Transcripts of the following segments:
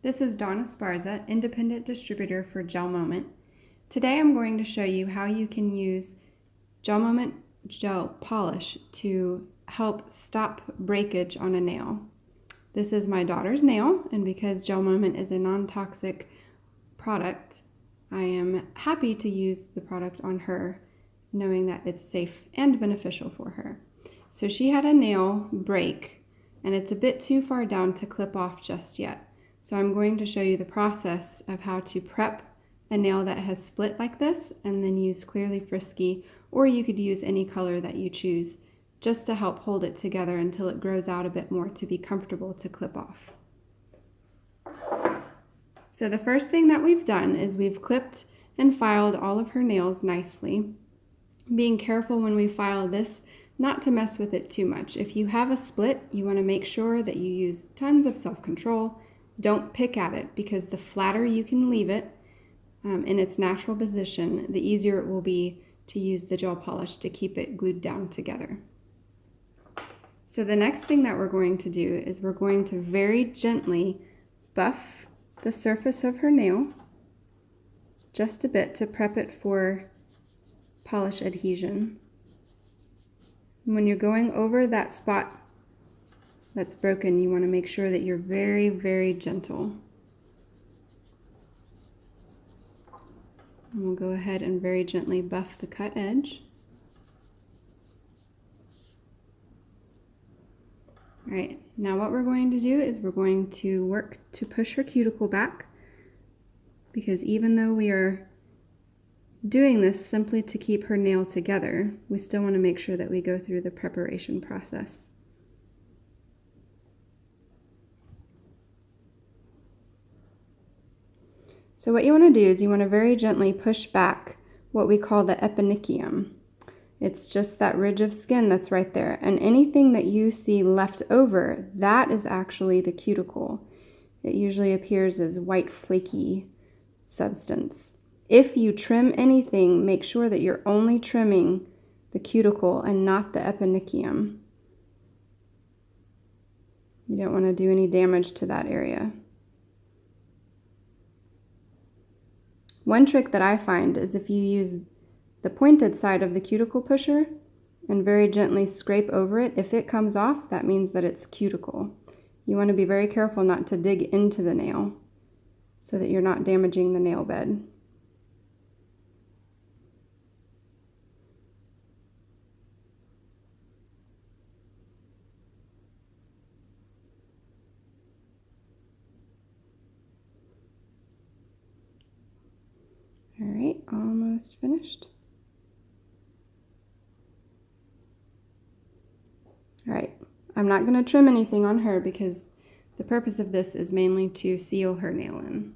This is Dawn Esparza, independent distributor for GelMoment. Today I'm going to show you how you can use GelMoment gel polish to help stop breakage on a nail. This is my daughter's nail, and because GelMoment is a non-toxic product, I am happy to use the product on her, knowing that it's safe and beneficial for her. So she had a nail break, and it's a bit too far down to clip off just yet. So I'm going to show you the process of how to prep a nail that has split like this, and then use Clearly Frisky, or you could use any color that you choose, just to help hold it together until it grows out a bit more to be comfortable to clip off. So the first thing that we've done is we've clipped and filed all of her nails nicely, being careful when we file this not to mess with it too much. If you have a split, you want to make sure that you use tons of self-control. Don't pick at it, because the flatter you can leave it in its natural position, the easier it will be to use the gel polish to keep it glued down together. So the next thing that we're going to do is we're going to very gently buff the surface of her nail just a bit to prep it for polish adhesion. And when you're going over that spot that's broken, you want to make sure that you're very, very gentle. And we'll go ahead and very gently buff the cut edge. All right, now what we're going to do is we're going to work to push her cuticle back, because even though we are doing this simply to keep her nail together, we still want to make sure that we go through the preparation process. So what you want to do is you want to very gently push back what we call the eponychium. It's just that ridge of skin that's right there, and anything that you see left over, that is actually the cuticle. It usually appears as white flaky substance. If you trim anything, make sure that you're only trimming the cuticle and not the eponychium. You don't want to do any damage to that area. One trick that I find is if you use the pointed side of the cuticle pusher and very gently scrape over it, if it comes off, that means that it's cuticle. You want to be very careful not to dig into the nail so that you're not damaging the nail bed. All right, almost finished. All right, I'm not going to trim anything on her because the purpose of this is mainly to seal her nail in.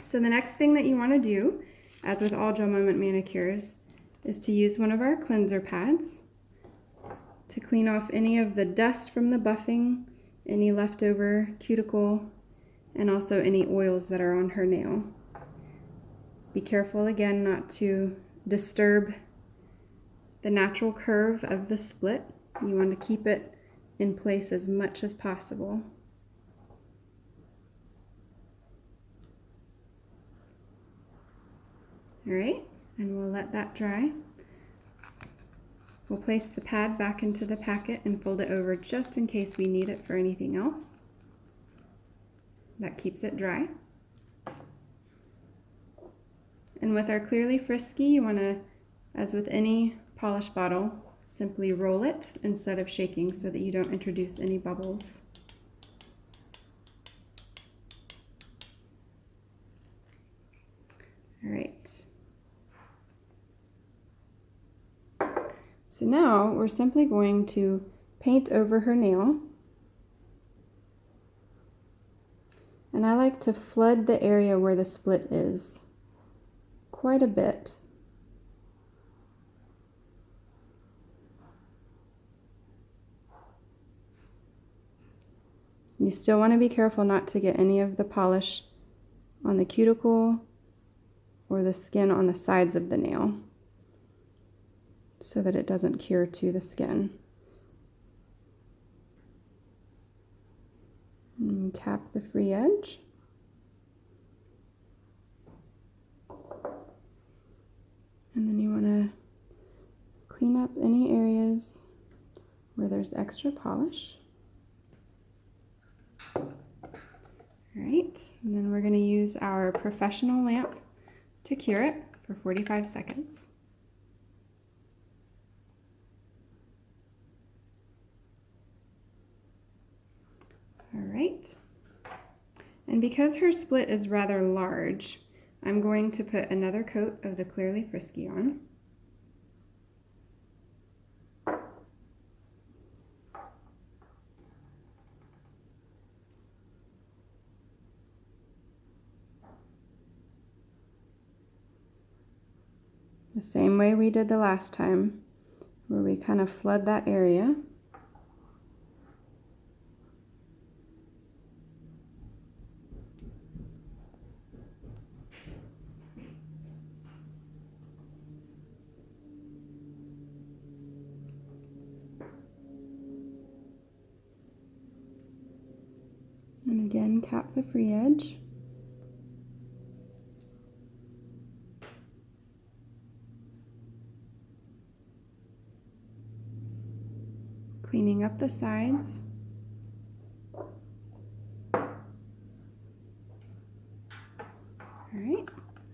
So the next thing that you want to do, as with all GelMoment manicures, is to use one of our cleanser pads to clean off any of the dust from the buffing, any leftover cuticle, and also any oils that are on her nail. Be careful again not to disturb the natural curve of the split. You want to keep it in place as much as possible. All right, and we'll let that dry. We'll place the pad back into the packet and fold it over just in case we need it for anything else. That keeps it dry. And with our Clearly Frisky, you want to, as with any polish bottle, simply roll it instead of shaking so that you don't introduce any bubbles. All right. So now we're simply going to paint over her nail. And I like to flood the area where the split is quite a bit. You still want to be careful not to get any of the polish on the cuticle or the skin on the sides of the nail, so that it doesn't cure to the skin. And cap the free edge. And then you want to clean up any areas where there's extra polish. All right, and then we're going to use our professional lamp to cure it for 45 seconds. All right, and because her split is rather large, I'm going to put another coat of the Clearly Frisky on. The same way we did the last time, where we kind of flood that area. And again, cap the free edge. Cleaning up the sides. All right,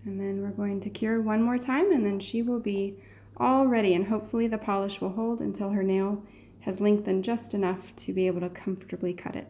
and then we're going to cure one more time, and then she will be all ready, and hopefully the polish will hold until her nail has lengthened just enough to be able to comfortably cut it.